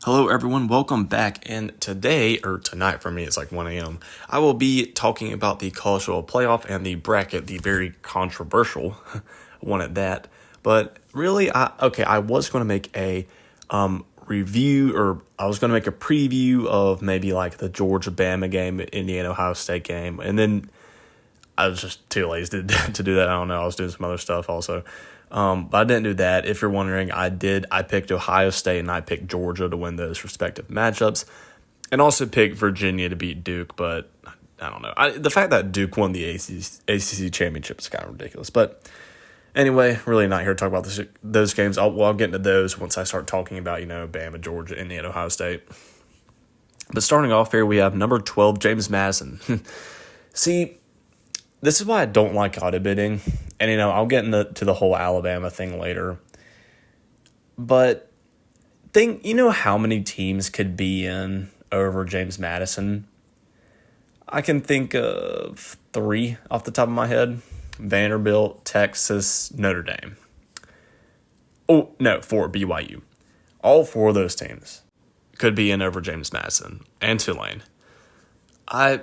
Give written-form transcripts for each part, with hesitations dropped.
Hello everyone, welcome back, and today, or tonight for me, it's like 1 a.m., I will be talking about the college football playoff and the bracket, the very controversial one at that. But really, I was going to make a review, or I was going to make a preview of maybe like the Georgia-Bama game, Indiana-Ohio State game, and then I was just too lazy to do that. I don't know, I was doing some other stuff also. But I didn't do that. If you're wondering, I picked Ohio State and I picked Georgia to win those respective matchups, and also picked Virginia to beat Duke, but I don't know. The fact that Duke won the ACC championship is kind of ridiculous. But anyway, really not here to talk about those games. I'll get into those once I start talking about, Bama, Georgia, Indiana, Ohio State. But starting off here, we have number 12, James Madison. See, this is why I don't like auto bidding. And, I'll get into the whole Alabama thing later. But how many teams could be in over James Madison? I can think of 3 off the top of my head. Vanderbilt, Texas, Notre Dame. Oh, no, 4, BYU. All 4 of those teams could be in over James Madison and Tulane. I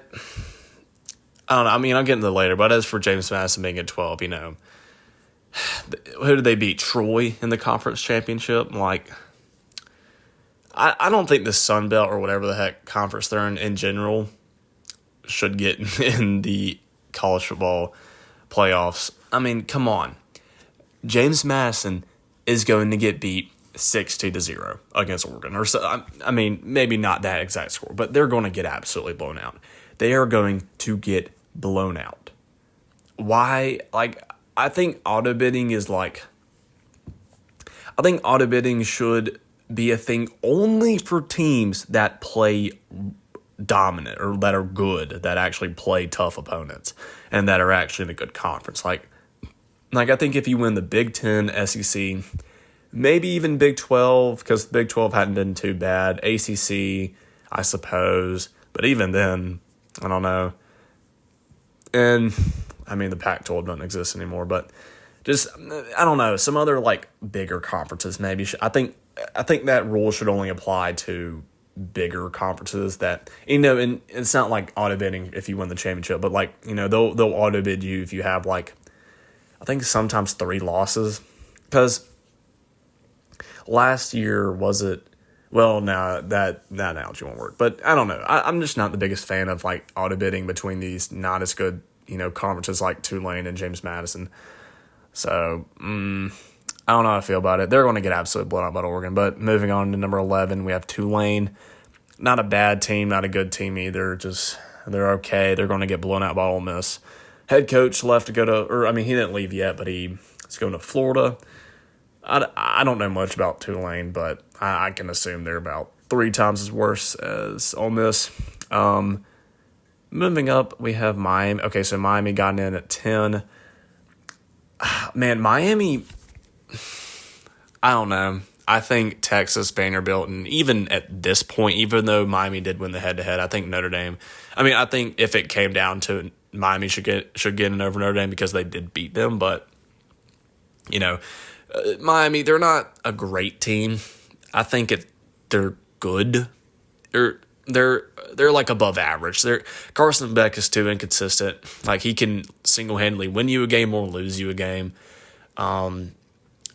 don't know. I mean, I'll get into that later. But as for James Madison being at 12, who did they beat? Troy in the conference championship? I don't think the Sun Belt or whatever the heck conference they're in general should get in the college football playoffs. I mean, come on. James Madison is going to get beat 60-0 against Oregon. Or so, I mean, maybe not that exact score, but they're going to get absolutely blown out. They are going to get blown out. Why? I think auto bidding should be a thing only for teams that play dominant or that are good, that actually play tough opponents and that are actually in a good conference. Like I think if you win the Big Ten, SEC, maybe even Big 12, because the Big 12 hadn't been too bad. ACC, I suppose, but even then, I don't know. And, I mean, the Pac-12 doesn't exist anymore, but just, I don't know, some other, bigger conferences maybe. I think that rule should only apply to bigger conferences that, and it's not like auto bidding if you win the championship, but, they'll auto bid you if you have, I think sometimes 3 losses. Because last year, was it? Well, no, that analogy won't work. But I don't know. I'm just not the biggest fan of auto bidding between these not as good, conferences like Tulane and James Madison. So I don't know how I feel about it. They're going to get absolutely blown out by Oregon. But moving on to number 11, we have Tulane. Not a bad team, not a good team either. Just they're okay. They're going to get blown out by Ole Miss. Head coach left to go to, he didn't leave yet, but he's going to Florida. I don't know much about Tulane, but I can assume they're about 3 times as worse as Ole Miss. Moving up, we have Miami. Okay, so Miami got in at 10. Man, Miami, I don't know. I think Texas, Vanderbilt, and even at this point, even though Miami did win the head-to-head, I think Notre Dame. I think if it came down to it, Miami should get in over Notre Dame because they did beat them, but, Miami, they're not a great team. I think they're good. They're above average. Carson Beck is too inconsistent. He can single-handedly win you a game or lose you a game.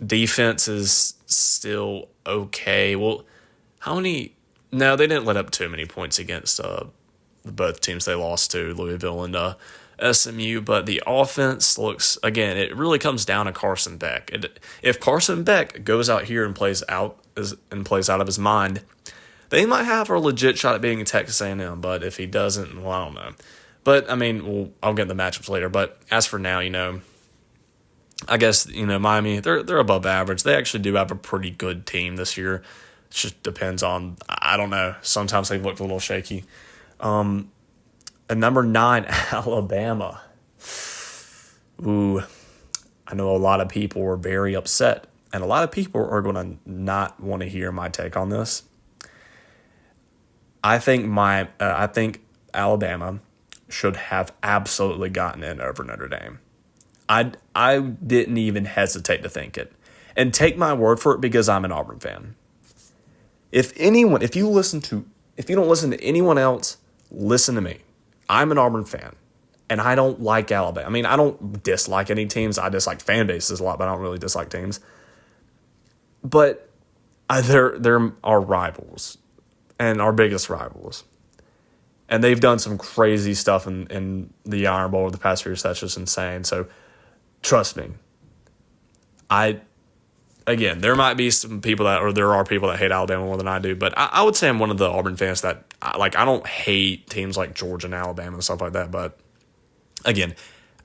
Defense is still okay. Well, how many? No, they didn't let up too many points against both teams they lost to, Louisville and SMU, but the offense looks, again, it really comes down to Carson Beck. If Carson Beck goes out here and plays out of his mind, they might have a legit shot at being Texas A&M, but if he doesn't, well, I don't know. But, I'll get the matchups later, but as for now, I guess, Miami, they're above average. They actually do have a pretty good team this year. It just depends on, I don't know, sometimes they've looked a little shaky. At number 9, Alabama. Ooh, I know a lot of people were very upset, and a lot of people are going to not want to hear my take on this. I think Alabama should have absolutely gotten in over Notre Dame. I didn't even hesitate to think it. And take my word for it because I'm an Auburn fan. If you don't listen to anyone else, listen to me. I'm an Auburn fan, and I don't like Alabama. I mean, I don't dislike any teams. I dislike fan bases a lot, but I don't really dislike teams. But they're our rivals, and our biggest rivals. And they've done some crazy stuff in the Iron Bowl over the past few years that's just insane. So, trust me. There might be some people there are people that hate Alabama more than I do, but I would say I'm one of the Auburn fans that, I don't hate teams like Georgia and Alabama and stuff like that, but, again,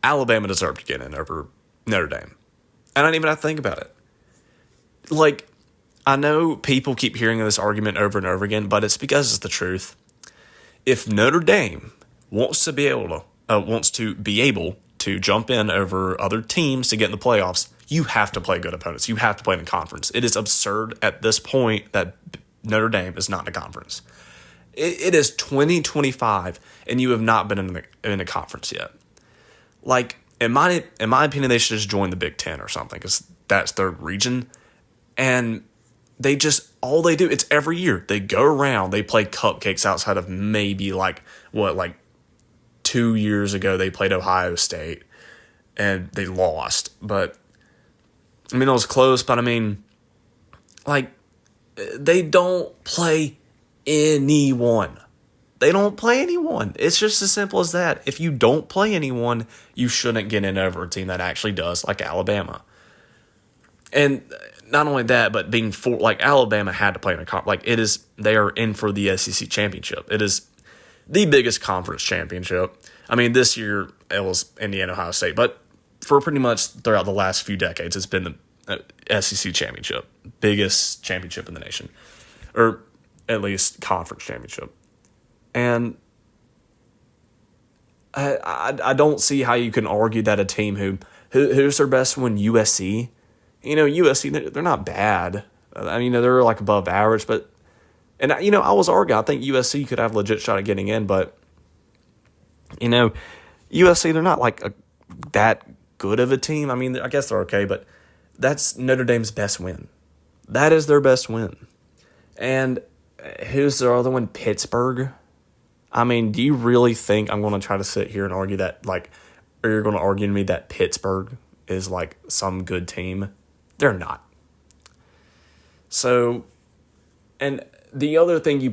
Alabama deserved to get in over Notre Dame. And I don't even have to think about it. Like, I know people keep hearing this argument over and over again, but it's because it's the truth. If Notre Dame wants to be able to jump in over other teams to get in the playoffs, you have to play good opponents. You have to play in a conference. It is absurd at this point that Notre Dame is not in a conference. It is 2025, and you have not been in a conference yet. Like, in my opinion, they should just join the Big Ten or something, because that's their region. And all they do, it's every year. They go around, they play cupcakes outside of maybe 2 years ago they played Ohio State and they lost. But, I mean, it was close, but I mean, they don't play anyone. They don't play anyone. It's just as simple as that. If you don't play anyone, you shouldn't get in over a team that actually does, like Alabama. And not only that, but Alabama had to play in a conference. They are in for the SEC championship. It is the biggest conference championship. I mean, this year it was Indiana, Ohio State, but for pretty much throughout the last few decades, it's been the SEC championship, biggest championship in the nation, or at least conference championship. And I don't see how you can argue that a team who's their best win, USC. USC, they're not bad. I mean, they're above average, but, and I was arguing, I think USC could have a legit shot at getting in, but, USC, they're not that good of a team. I mean, I guess they're okay, but that's Notre Dame's best win. That is their best win. And who's their other one? Pittsburgh. I mean, do you really think I'm going to try to sit here and argue that, or you're going to argue to me that Pittsburgh is some good team? They're not. So, and the only other thing you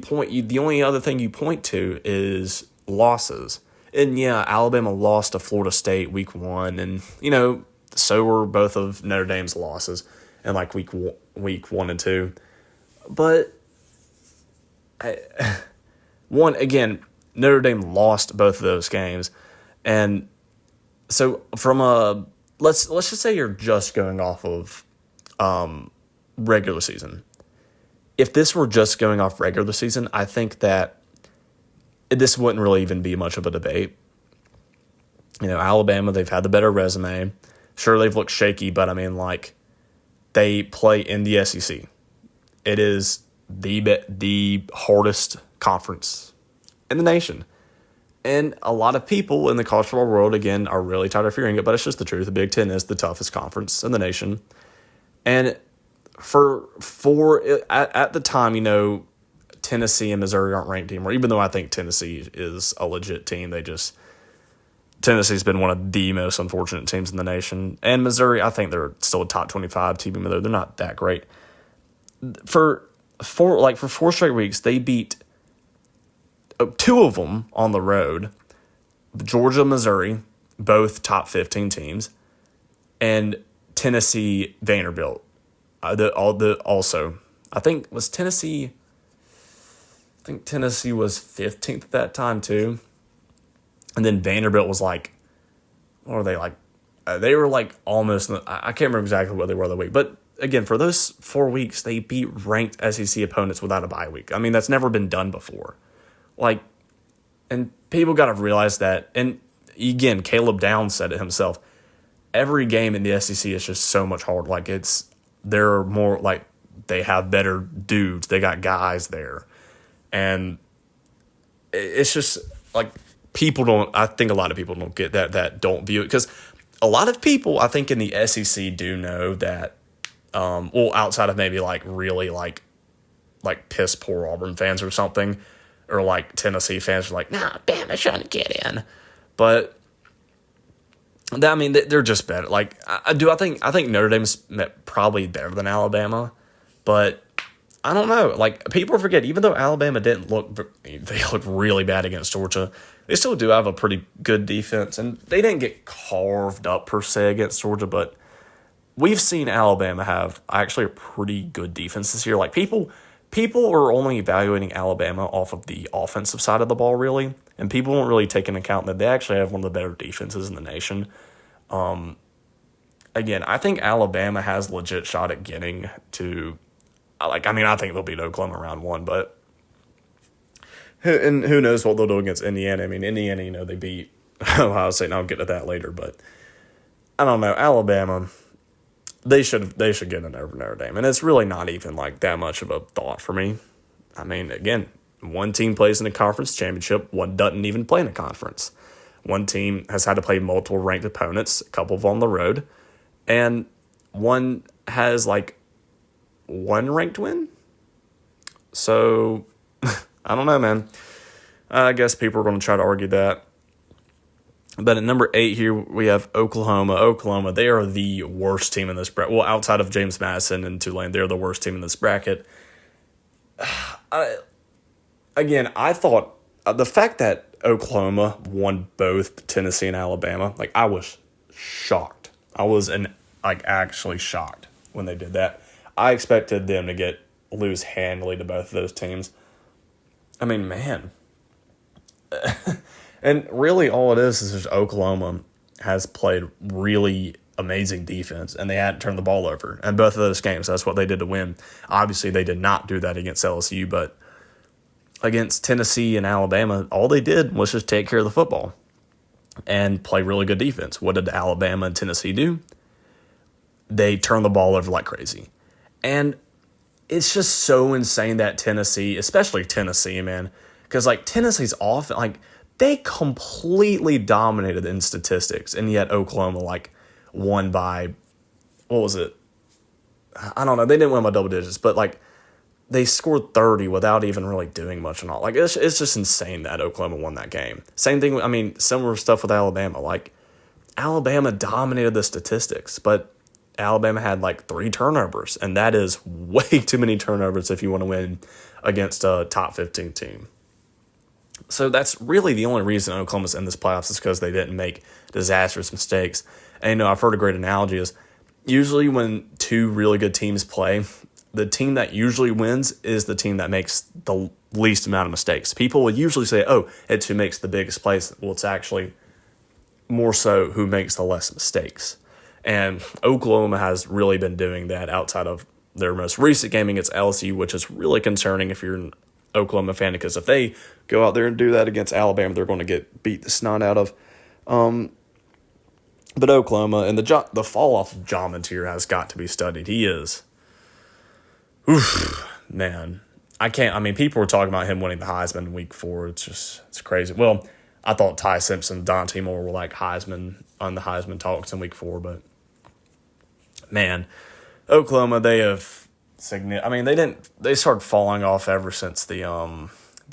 point to is losses. And yeah, Alabama lost to Florida State week 1, and so were both of Notre Dame's losses in week 1 and 2. But Notre Dame lost both of those games, and so let's just say you're just going off of regular season. If this were just going off regular season, I think that this wouldn't really even be much of a debate. Alabama, they've had the better resume. Sure, they've looked shaky, but I mean, they play in the SEC. It is the hardest conference in the nation. And a lot of people in the college football world, again, are really tired of hearing it, but it's just the truth. The Big Ten is the toughest conference in the nation. And at the time, Tennessee and Missouri aren't ranked anymore, even though I think Tennessee is a legit team. Tennessee's been one of the most unfortunate teams in the nation. And Missouri, I think they're still a top 25 team, even though they're not that great. For 4 straight weeks, they beat 2 of them on the road, Georgia, Missouri, both top 15 teams, and Tennessee, Vanderbilt. Also, I think Tennessee was 15th at that time too, and then Vanderbilt was what were they like? They were almost. I can't remember exactly what they were the week, but again, for those 4 weeks, they beat ranked SEC opponents without a bye week. I mean, that's never been done before. And people got to realize that. And again, Caleb Downs said it himself. Every game in the SEC is just so much harder. They're more they have better dudes. They got guys there. And it's just I think a lot of people don't get that don't view it. Because a lot of people, I think, in the SEC do know that, outside of maybe really like piss poor Auburn fans or something, or like Tennessee fans are like, nah, Bama's trying to get in. But I mean, they're just better. Like I think Notre Dame's probably better than Alabama, but I don't know. Like people forget, even though Alabama didn't they looked really bad against Georgia. They still do have a pretty good defense, and they didn't get carved up per se against Georgia, but we've seen Alabama have actually a pretty good defense this year. Like people are only evaluating Alabama off of the offensive side of the ball, really, and people won't really take into account that they actually have one of the better defenses in the nation. Again, I think Alabama has legit shot at getting to, I think they'll beat Oklahoma round one, but who knows what they'll do against Indiana. I mean, Indiana, they beat Ohio State, and I'll get to that later, but I don't know. Alabama, they should get an over Notre Dame, and it's really not even like that much of a thought for me. I mean, again, one team plays in a conference championship, one doesn't even play in a conference. One team has had to play multiple ranked opponents, a couple of on the road, and one has like one ranked win. So I don't know, man. I guess people are going to try to argue that. But at number 8 here, we have Oklahoma. Oklahoma, they are the worst team in this bracket. Well, outside of James Madison and Tulane, they're the worst team in this bracket. I thought the fact that Oklahoma won both Tennessee and Alabama, like I was shocked. I was actually shocked when they did that. I expected them to lose handily to both of those teams. I mean, man. And really all it is just Oklahoma has played really amazing defense, and they hadn't turned the ball over. And both of those games, that's what they did to win. Obviously, they did not do that against LSU, but against Tennessee and Alabama, all they did was just take care of the football and play really good defense. What did Alabama and Tennessee do? They turned the ball over like crazy. And it's just so insane that Tennessee, especially Tennessee, man, because like Tennessee's offense, like they completely dominated in statistics, and yet Oklahoma like won by, what was it? I don't know. They didn't win by double digits, but like they scored 30 without even really doing much and all. Like it's just insane that Oklahoma won that game. Same thing. I mean, similar stuff with Alabama. Like Alabama dominated the statistics, but Alabama had like 3 turnovers, and that is way too many turnovers if you want to win against a top 15 team. So that's really the only reason Oklahoma's in this playoffs is because they didn't make disastrous mistakes. And I've heard a great analogy is usually when 2 really good teams play, the team that usually wins is the team that makes the least amount of mistakes. People would usually say, oh, it's who makes the biggest plays. Well, it's actually more so who makes the less mistakes. And Oklahoma has really been doing that outside of their most recent game against LSU, which is really concerning if you're an Oklahoma fan, because if they go out there and do that against Alabama, they're going to get beat the snot out of. But Oklahoma, and the fall off of John Mantier has got to be studied. He is, man. People were talking about him winning the Heisman in week 4. It's crazy. Well, I thought Ty Simpson, Dante Moore were like Heisman on the Heisman talks in week 4, but man, Oklahoma, they have they started falling off ever since the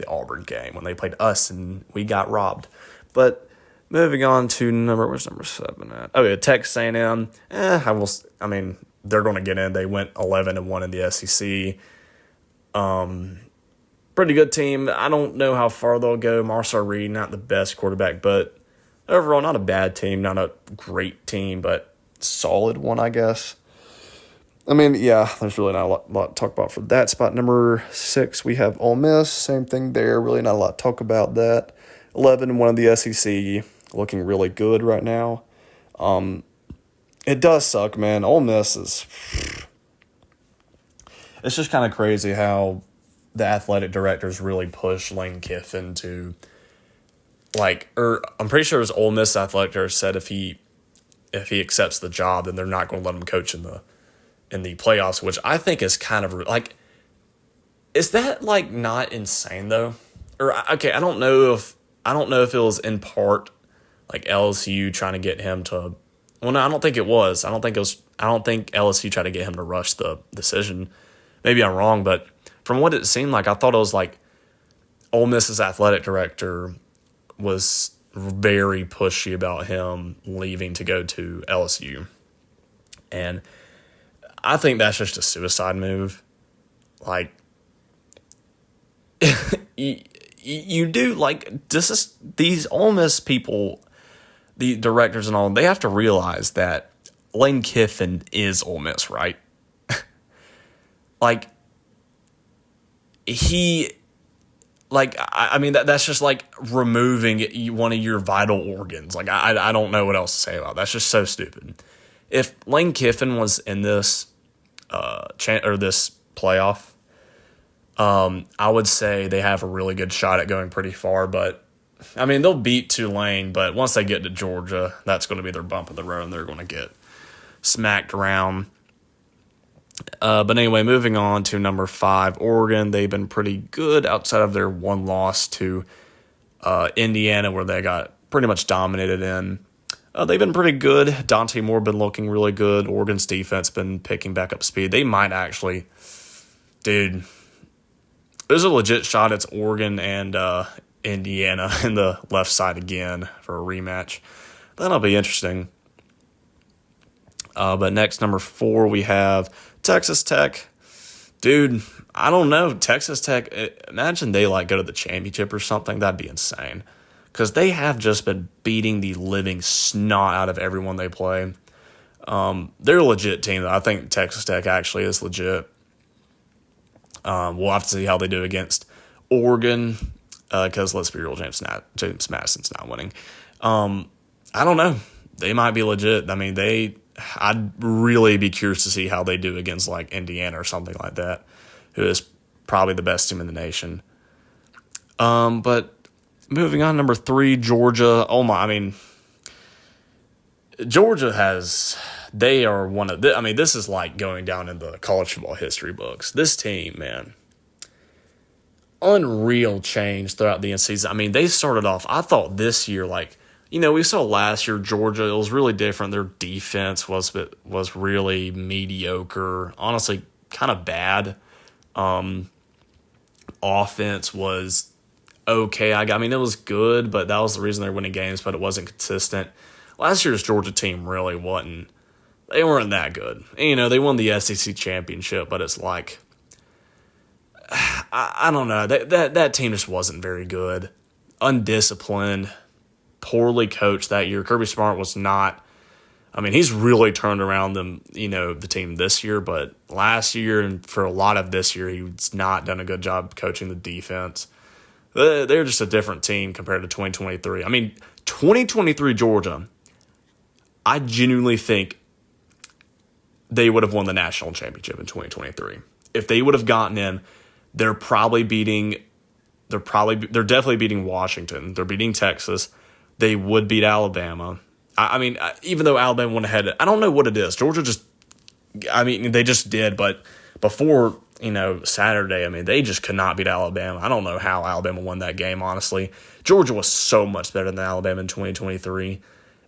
Auburn game when they played us and we got robbed. But moving on to where's number 7 at? Oh yeah, Texas A&M. They're going to get in. They went 11-1 in the SEC. Pretty good team. I don't know how far they'll go. Marcel Reed, not the best quarterback, but overall not a bad team, not a great team, but solid one, I guess. I mean, yeah, there's really not a lot to talk about for that spot. Number 6, we have Ole Miss. Same thing there. Really not a lot to talk about that. 11-1 in the SEC, looking really good right now. It does suck, man. Ole Miss is... It's just kind of crazy how the athletic directors really push Lane Kiffin to, I'm pretty sure his Ole Miss athletic director said if he accepts the job, then they're not going to let him coach in the playoffs, which I think is kind of is that not insane though? Or okay, I don't know if it was in part LSU trying to get him to. Well, no, I don't think it was. I don't think LSU tried to get him to rush the decision. Maybe I'm wrong, but from what it seemed like, I thought it was like Ole Miss's athletic director was very pushy about him leaving to go to LSU. And I think that's just a suicide move. Like, you do, like, these Ole Miss people, the directors and all, they have to realize that Lane Kiffin is Ole Miss, right? Like, I mean, that's just like removing one of your vital organs. Like, I don't know what else to say about it. That's just so stupid. If Lane Kiffin was in this this playoff, I would say they have a really good shot at going pretty far. But I mean, they'll beat Tulane, but once they get to Georgia, that's going to be their bump in the road, and they're going to get smacked around. But anyway, moving on to number 5, Oregon. They've been pretty good outside of their one loss to Indiana, where they got pretty much dominated in. They've been pretty good. Dante Moore been looking really good. Oregon's defense been picking back up speed. They might actually, dude, there's a legit shot. It's Oregon and Indiana in the left side again for a rematch. That'll be interesting. But next, number 4, we have Texas Tech. Dude, I don't know. Texas Tech, imagine they like go to the championship or something. That'd be insane. Because they have just been beating the living snot out of everyone they play. They're a legit team. I think Texas Tech actually is legit. We'll have to see how they do against Oregon. Because let's be real, James Madison's not winning. I don't know. They might be legit. I mean, I'd really be curious to see how they do against like Indiana or something like that, who is probably the best team in the nation. But moving on, number 3, Georgia. Georgia they are one of this is like going down in the college football history books. This team, man, unreal change throughout the season. I mean, they started off, I thought this year, like, we saw last year Georgia, it was really different. Their defense was really mediocre, honestly kind of bad. Offense was okay. I mean, it was good, but that was the reason they're winning games, but it wasn't consistent. Last year's Georgia team really they weren't that good. And, they won the SEC championship, but it's like, I don't know. That team just wasn't very good. Undisciplined. Poorly coached that year. Kirby Smart was not. I mean, he's really turned around the team this year, but last year and for a lot of this year, he's not done a good job coaching the defense. They're just a different team compared to 2023. I mean, 2023 Georgia, I genuinely think they would have won the national championship in 2023. If they would have gotten in, they're definitely beating Washington. They're beating Texas. They would beat Alabama. I mean, even though Alabama went ahead, I don't know what it is. Georgia they just did, but before, Saturday, they just could not beat Alabama. I don't know how Alabama won that game, honestly. Georgia was so much better than Alabama in 2023.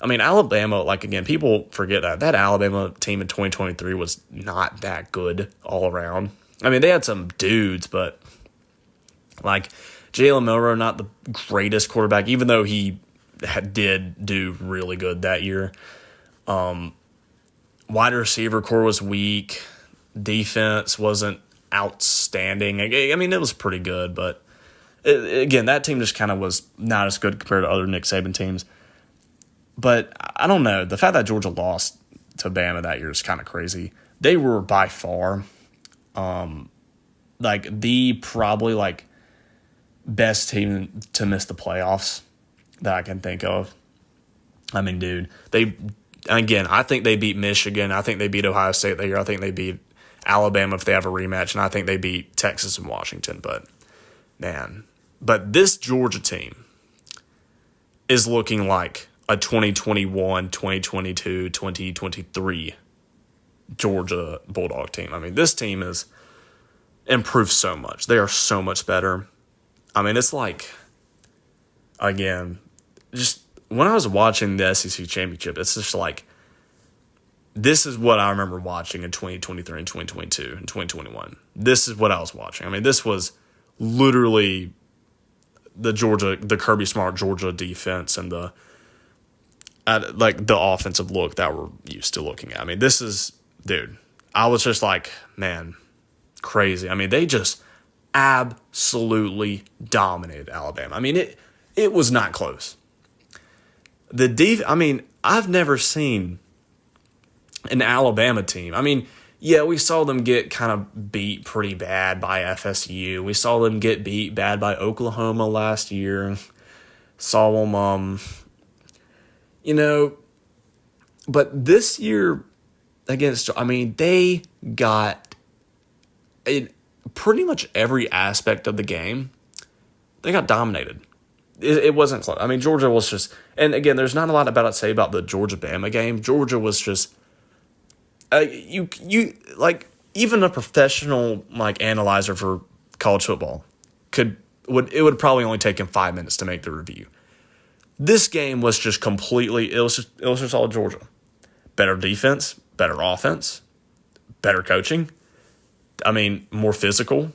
I mean, Alabama, again, people forget that Alabama team in 2023 was not that good all around. I mean, they had some dudes, but, Jalen Milroe, not the greatest quarterback, even though he did do really good that year. Wide receiver core was weak. Defense wasn't outstanding. I mean, it was pretty good, but again, that team just kind of was not as good compared to other Nick Saban teams. But I don't know. The fact that Georgia lost to Bama that year is kind of crazy. They were by far, the probably best team to miss the playoffs that I can think of. I mean, dude, I think they beat Michigan. I think they beat Ohio State that year. I think they beat Alabama if they have a rematch, and I think they beat Texas and Washington. But, man, this Georgia team is looking like a 2021, 2022, 2023 Georgia Bulldog team. I mean, this team is improved so much. They are so much better. I mean, it's again, just when I was watching the SEC championship, it's just this is what I remember watching in 2023 and 2022 and 2021. This is what I was watching. I mean, this was literally the Kirby Smart Georgia defense and the offensive look that we're used to looking at. I mean, this is, dude, I was just like, man, crazy. I mean, they just absolutely dominated Alabama. I mean, it was not close. I mean, I've never seen an Alabama team. I mean, yeah, we saw them get kind of beat pretty bad by FSU. We saw them get beat bad by Oklahoma last year. Saw them, but this year they got in pretty much every aspect of the game. They got dominated. It wasn't close. I mean, Georgia was just, and again, there's not a lot about to say about the Georgia-Bama game. Georgia was just, even a professional analyzer for college football would probably only take him 5 minutes to make the review. This game was just completely, it was just all Georgia. Better defense, better offense, better coaching. I mean, more physical,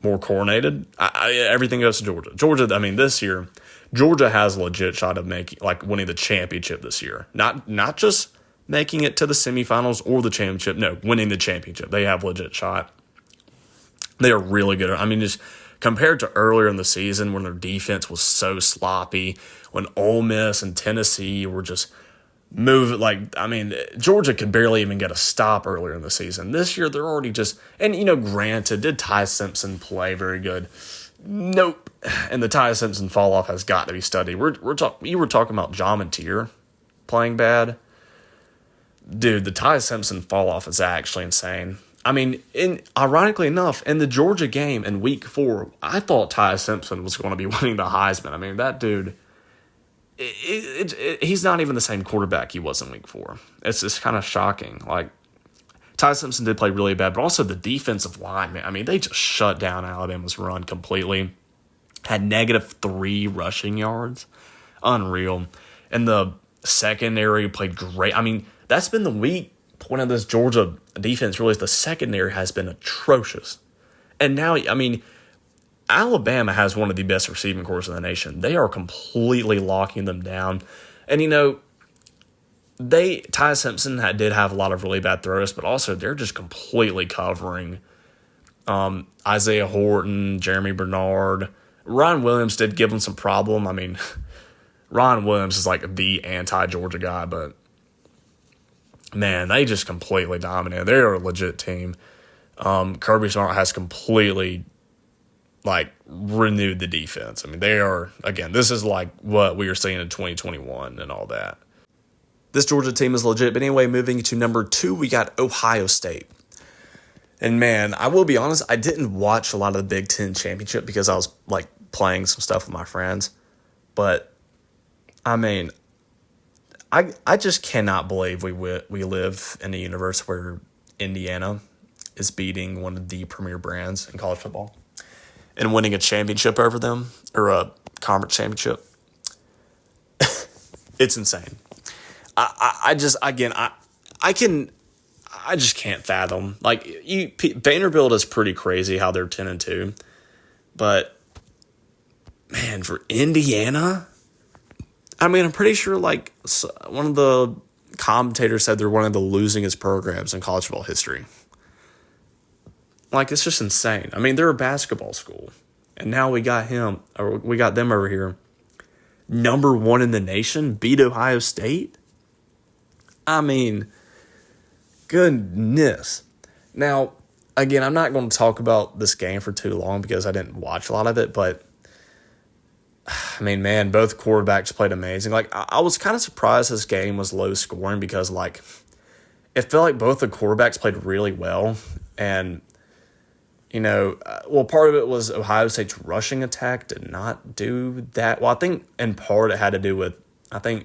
more coordinated. Everything goes to Georgia. Georgia, I mean, this year, Georgia has a legit shot of winning the championship this year. Not just making it to the semifinals or the championship. No, winning the championship. They have a legit shot. They are really good. I mean, just compared to earlier in the season when their defense was so sloppy, when Ole Miss and Tennessee were just moving, Georgia could barely even get a stop earlier in the season. This year, they're already just, and, granted, did Ty Simpson play very good? Nope. And the Ty Simpson fall off has got to be studied. You were talking about John Mateer playing bad. Dude, the Ty Simpson fall off is actually insane. I mean, ironically enough, in the Georgia game in Week 4, I thought Ty Simpson was going to be winning the Heisman. I mean, that dude, he's not even the same quarterback he was in Week 4. It's just kind of shocking. Ty Simpson did play really bad, but also the defensive line, man. I mean, they just shut down Alabama's run completely. Had -3 rushing yards. Unreal. And the secondary played great. I mean, that's been the weak point of this Georgia defense, really, is the secondary has been atrocious. And now, I mean, Alabama has one of the best receiving corps in the nation. They are completely locking them down. And, Ty Simpson did have a lot of really bad throws, but also they're just completely covering Isaiah Horton, Jeremy Bernard. Ryan Williams did give them some problem. I mean, Ryan Williams is the anti-Georgia guy, but man, they just completely dominated. They're a legit team. Kirby Smart has completely renewed the defense. I mean, they are, again, this is what we were seeing in 2021 and all that. This Georgia team is legit. But anyway, moving to number 2, we got Ohio State. And man, I will be honest, I didn't watch a lot of the Big Ten championship because I was playing some stuff with my friends. But I mean, I just cannot believe we live in a universe where Indiana is beating one of the premier brands in college football and winning a championship over them, or a conference championship. It's insane. I just can't fathom. Vanderbilt is pretty crazy how they're 10-2, but man, for Indiana, I mean, I'm pretty sure one of the commentators said they're one of the losingest programs in college football history. It's just insane. I mean, they're a basketball school, and now we got them over here, number 1 in the nation, beat Ohio State. I mean, goodness. Now, again, I'm not going to talk about this game for too long because I didn't watch a lot of it, but I mean, man, both quarterbacks played amazing. I was kind of surprised this game was low scoring because, it felt like both the quarterbacks played really well. And, part of it was Ohio State's rushing attack did not do that. Well, I think in part it had to do with,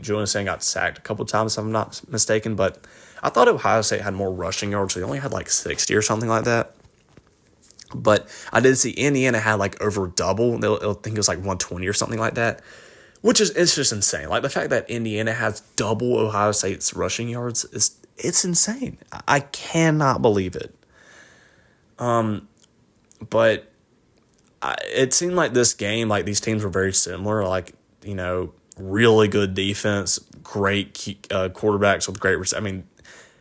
Julian Saint got sacked a couple of times, if I'm not mistaken. But I thought Ohio State had more rushing yards. They only had 60 or something like that. But I did see Indiana had over double. I think it was 120 or something like that, which is, it's just insane. The fact that Indiana has double Ohio State's rushing yards It's insane. I cannot believe it. But it seemed like this game, like these teams were very similar. Like, really good defense, great quarterbacks with great. I mean,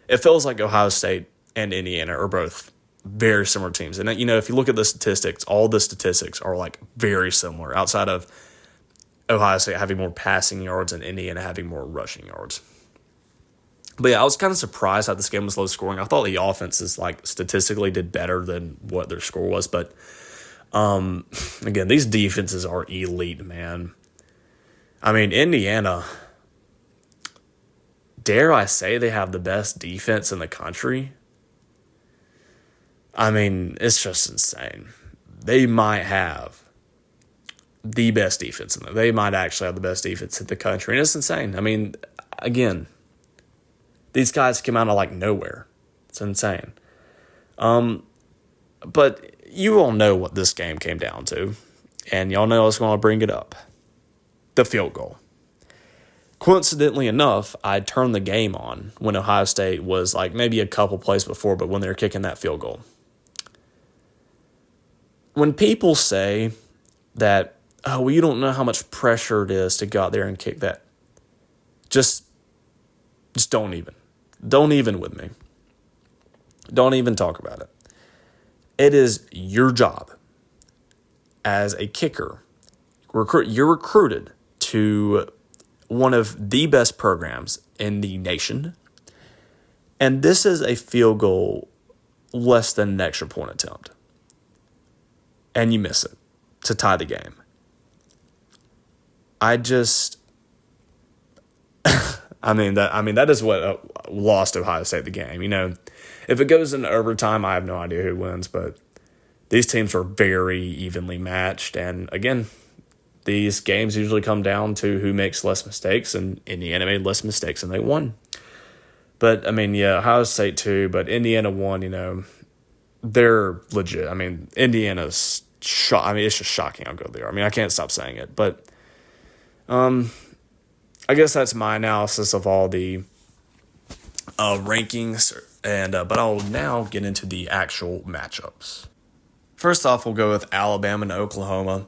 it feels like Ohio State and Indiana are both very similar teams. And, if you look at the statistics, all the statistics are like very similar outside of Ohio State having more passing yards and Indiana having more rushing yards. But yeah, I was kind of surprised how this game was low scoring. I thought the offenses like statistically did better than what their score was. But again, these defenses are elite, man. I mean, Indiana, dare I say they have the best defense in the country? I mean, it's just insane. They might have the best defense in They might actually have the best defense in the country. And it's insane. I mean, again, these guys came out of like nowhere. It's insane. But you all know what this game came down to. And y'all know I was going to bring it up. The field goal. Coincidentally enough, I turned the game on when Ohio State was like maybe a couple plays before, but when they were kicking that field goal. When people say that, oh, well, you don't know how much pressure it is to go out there and kick that, just don't even. Don't even with me. Don't even talk about it. It is your job as a kicker. You're recruited to one of the best programs in the nation. And this is a field goal less than an extra point attempt. And you miss it to tie the game. That is what lost Ohio State the game. If it goes into overtime, I have no idea who wins, but these teams are very evenly matched. And again, these games usually come down to who makes less mistakes, and Indiana made less mistakes and they won. But, Ohio State too, but Indiana won, they're legit. Indiana's it's just shocking how good they are. I can't stop saying it. But I guess that's my analysis of all the rankings, but I'll now get into the actual matchups. First off, we'll go with Alabama and Oklahoma.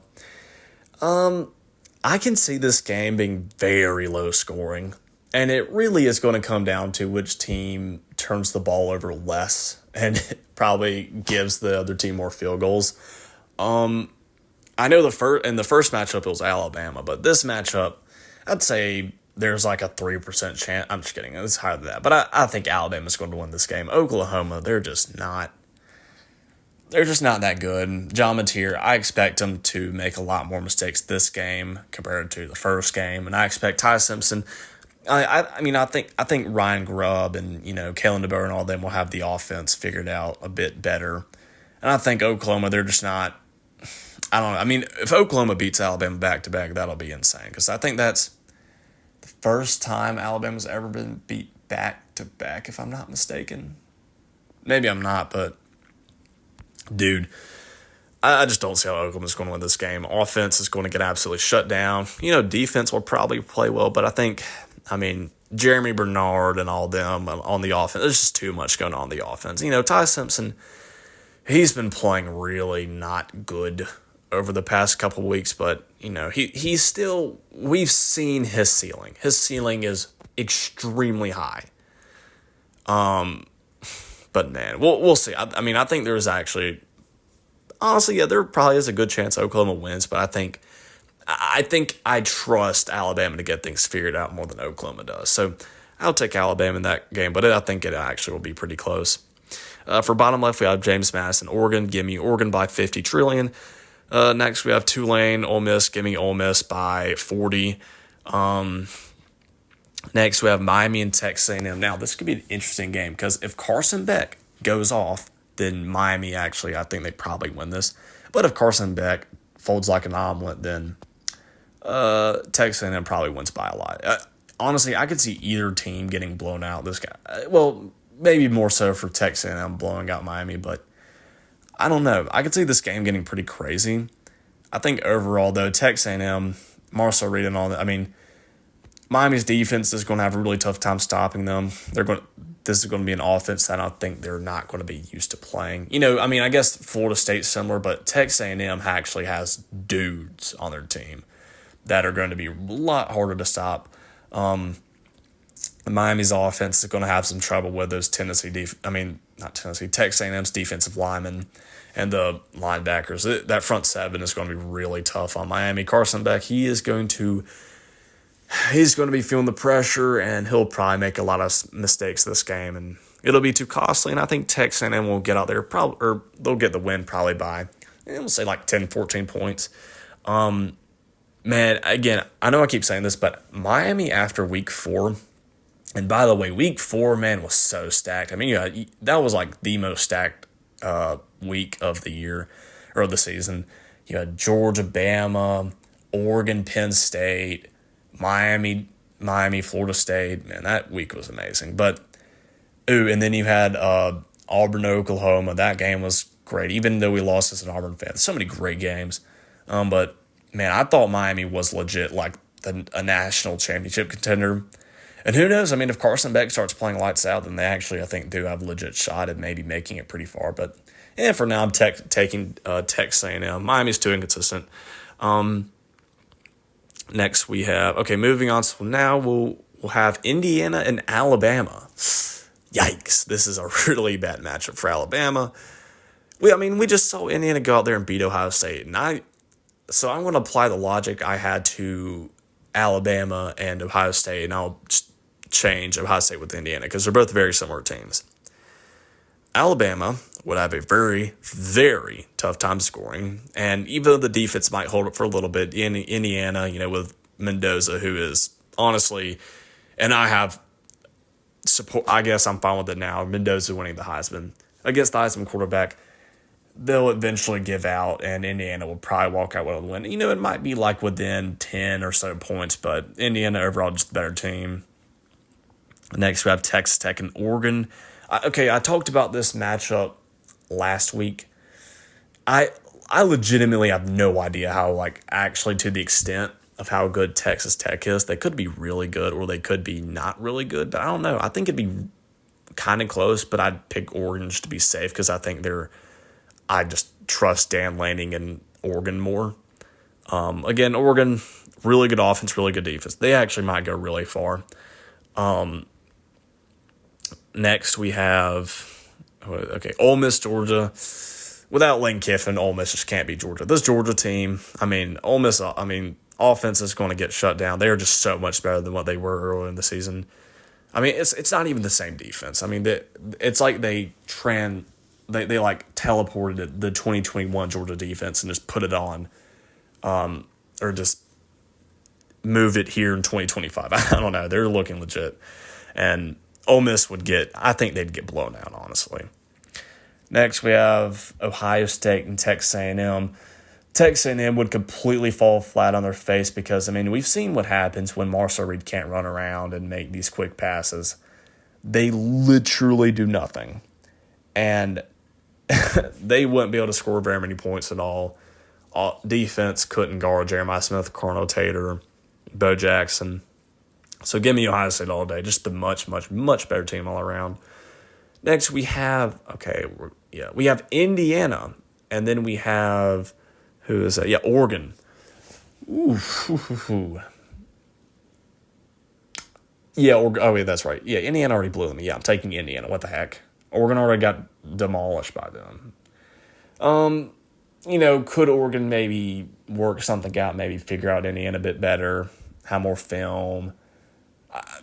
I can see this game being very low scoring, and it really is going to come down to which team turns the ball over less and probably gives the other team more field goals. I know in the first matchup it was Alabama, but this matchup, I'd say there's like a 3% chance. I'm just kidding. It's higher than that. But I think Alabama's going to win this game. Oklahoma, they're just not that good. John Mateer, I expect him to make a lot more mistakes this game compared to the first game. And I expect Ty Simpson. I think Ryan Grubb and, Kalen DeBoer and all them will have the offense figured out a bit better. And I think Oklahoma, they're just not. I don't know. If Oklahoma beats Alabama back-to-back, that'll be insane. Because I think that's the first time Alabama's ever been beat back-to-back, if I'm not mistaken. Maybe I'm not, but, dude, I just don't see how Oklahoma's going to win this game. Offense is going to get absolutely shut down. Defense will probably play well, but I think, Jeremy Bernard and all them on the offense, there's just too much going on the offense. Ty Simpson, he's been playing really not good over the past couple weeks, but, he's still, we've seen his ceiling. His ceiling is extremely high. But, man, we'll see. I think there's actually, honestly, yeah, there probably is a good chance Oklahoma wins, but I think I trust Alabama to get things figured out more than Oklahoma does. So I'll take Alabama in that game, but I think it actually will be pretty close. For bottom left, we have James Madison, Oregon. Give me Oregon by 50 trillion. Next, we have Tulane, Ole Miss. Give me Ole Miss by 40. Next, we have Miami and Texas A&M. Now, this could be an interesting game because if Carson Beck goes off, then Miami actually, I think they probably win this. But if Carson Beck folds like an omelet, then Texas A&M probably wins by a lot. Honestly, I could see either team getting blown out. This guy, maybe more so for Texas A&M blowing out Miami, but I don't know. I could see this game getting pretty crazy. I think overall, though, Texas A&M, Marcel Reed and all that, Miami's defense is going to have a really tough time stopping them. this is going to be an offense that I think they're not going to be used to playing. I guess Florida State's similar, but Texas A&M actually has dudes on their team that are going to be a lot harder to stop. Miami's offense is going to have some trouble with those Texas A&M's defensive linemen and the linebackers. That front seven is going to be really tough on Miami. Carson Beck, he's going to be feeling the pressure, and he'll probably make a lot of mistakes this game, and it'll be too costly. And I think Texas A&M will get out there or they'll get the win probably by, we'll say like 10, 14 points. Man, again, I know I keep saying this, but Miami after week 4. And by the way, week 4, man, was so stacked. I mean, that was like the most stacked week of the year or of the season. You had Georgia, Bama, Oregon, Penn State, Miami, Florida State. Man, that week was amazing. And then you had Auburn, Oklahoma. That game was great, even though we lost as an Auburn fan. So many great games. But, man, I thought Miami was legit like a national championship contender. And who knows? I mean, if Carson Beck starts playing lights out, then they actually, I think, do have a legit shot at maybe making it pretty far. But for now, I'm taking Texas A&M. Miami's too inconsistent. Next we have, moving on. So now we'll have Indiana and Alabama. Yikes! This is a really bad matchup for Alabama. We just saw Indiana go out there and beat Ohio State, and so I'm going to apply the logic I had to Alabama and Ohio State, and I'll change Ohio State with Indiana because they're both very similar teams. Alabama would have a very, very tough time scoring, and even though the defense might hold it for a little bit, in Indiana, with Mendoza, who is honestly, and I have support. I guess I'm fine with it now. Mendoza winning the Heisman against the Heisman quarterback. They'll eventually give out, and Indiana will probably walk out with a win. It might be like within 10 or so points, but Indiana overall just a better team. Next, we have Texas Tech and Oregon. I talked about this matchup last week. I legitimately have no idea how, actually to the extent of how good Texas Tech is. They could be really good, or they could be not really good, but I don't know. I think it'd be kind of close, but I'd pick Oregon just to be safe because I think I just trust Dan Lanning and Oregon more. Again, Oregon, really good offense, really good defense. They actually might go really far. Next, we have, Ole Miss, Georgia. Without Lane Kiffin, Ole Miss just can't beat Georgia. This Georgia team, Ole Miss, offense is going to get shut down. They are just so much better than what they were earlier in the season. It's not even the same defense. It's like they teleported the 2021 Georgia defense and just put it on, or just moved it here in 2025. I don't know. They're looking legit. And Ole Miss I think they'd get blown out, honestly. Next, we have Ohio State and Texas A&M. Texas A&M would completely fall flat on their face because, we've seen what happens when Marcel Reed can't run around and make these quick passes. They literally do nothing. And they wouldn't be able to score very many points at all. Defense couldn't guard Jeremiah Smith, Cornell Tater, Bo Jackson. So give me Ohio State all day. Just the much, much, much better team all around. Next, we have, we have Indiana. And then we have, who is that? Yeah, Oregon. Ooh. Yeah, that's right. Yeah, Indiana already blew them. Yeah, I'm taking Indiana. What the heck? Oregon already got demolished by them. Could Oregon maybe work something out, maybe figure out Indiana a bit better, have more film?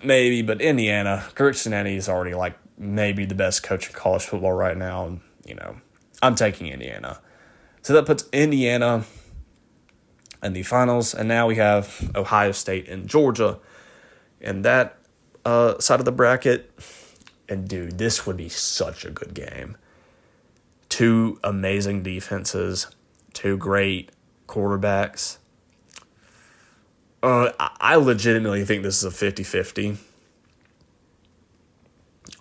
Maybe, but Indiana, Kirk Cincinnati is already maybe the best coach in college football right now. And, I'm taking Indiana. So that puts Indiana in the finals. And now we have Ohio State and Georgia in that side of the bracket. And, dude, this would be such a good game. Two amazing defenses, two great quarterbacks. I legitimately think this is a 50-50.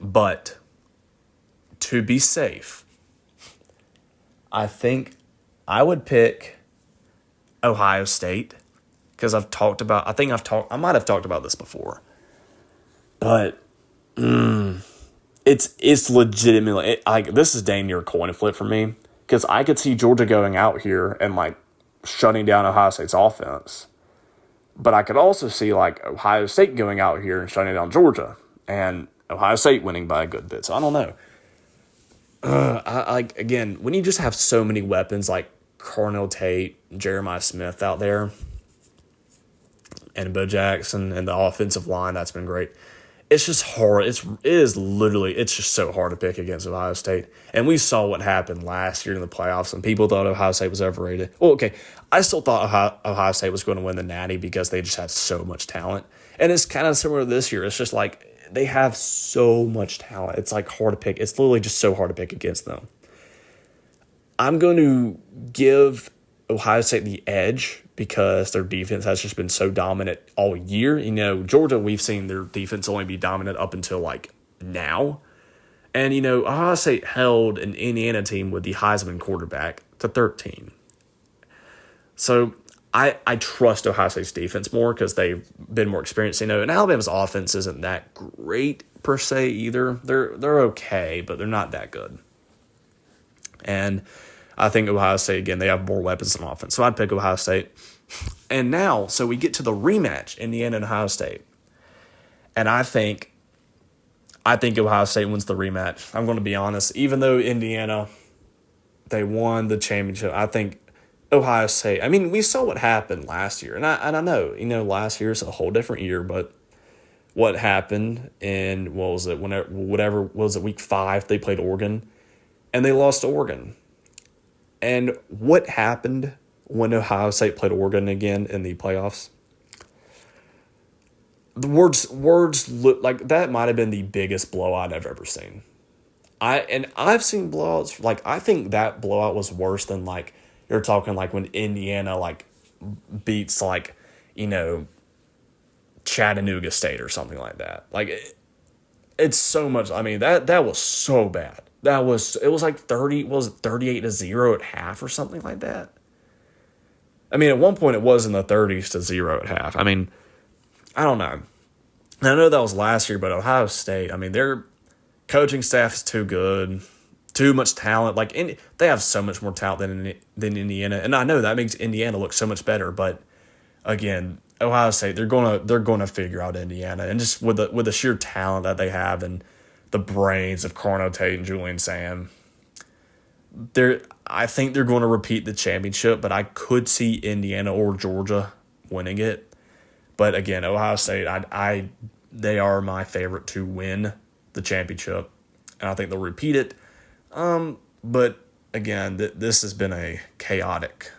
But to be safe, I think I would pick Ohio State because I might have talked about this before. But It's legitimately like this is dang near a coin flip for me because I could see Georgia going out here and like shutting down Ohio State's offense, but I could also see like Ohio State going out here and shutting down Georgia and Ohio State winning by a good bit. So I don't know. Again, when you just have so many weapons like Cornell Tate, Jeremiah Smith out there, and Bo Jackson and the offensive line, that's been great. It's just hard. It's just so hard to pick against Ohio State. And we saw what happened last year in the playoffs, and people thought Ohio State was overrated. Well, okay, I still thought Ohio State was going to win the Natty because they just had so much talent. And it's kind of similar to this year. It's just like they have so much talent. It's like hard to pick. It's literally just so hard to pick against them. I'm going to give Ohio State the edge because their defense has just been so dominant all year. You know, Georgia, we've seen their defense only be dominant up until like now. And, you know, Ohio State held an Indiana team with the Heisman quarterback to 13. So I trust Ohio State's defense more because they've been more experienced. You know, and Alabama's offense isn't that great per se either. They're okay, but they're not that good. And I think Ohio State, again, they have more weapons on offense. So I'd pick Ohio State. And now, so we get to the rematch, Indiana and Ohio State. And I think Ohio State wins the rematch. I'm going to be honest. Even though Indiana, they won the championship, I think Ohio State, I mean, we saw what happened last year. And I know, you know, last year is a whole different year, but what happened in, what was it, whatever, was it week 5, they played Oregon, and they lost to Oregon. And what happened when Ohio State played Oregon again in the playoffs? The words look like that might have been the biggest blowout I've ever seen. I've seen blowouts, like I think that blowout was worse than like you're talking like when Indiana like beats like, you know, Chattanooga State or something like that. Like it's so much. I mean that was so bad. It was like 38-0 at half or something like that. I mean, at one point it was in the 30s-0 at half. I mean, I don't know. And I know that was last year, but Ohio State, I mean, their coaching staff is too good, too much talent. Like they have so much more talent than Indiana, and I know that makes Indiana look so much better. But again, Ohio State, they're gonna figure out Indiana, and just with the sheer talent that they have and the brains of Cornell Tate and Julian Sam, I think they're going to repeat the championship, but I could see Indiana or Georgia winning it. But again, Ohio State, they are my favorite to win the championship, and I think they'll repeat it. But again, this has been a chaotic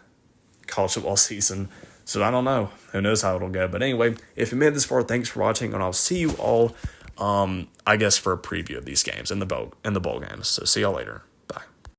college football season, so I don't know. Who knows how it'll go? But anyway, if you made it this far, thanks for watching, and I'll see you all, I guess, for a preview of these games and the bowl games. So see y'all later.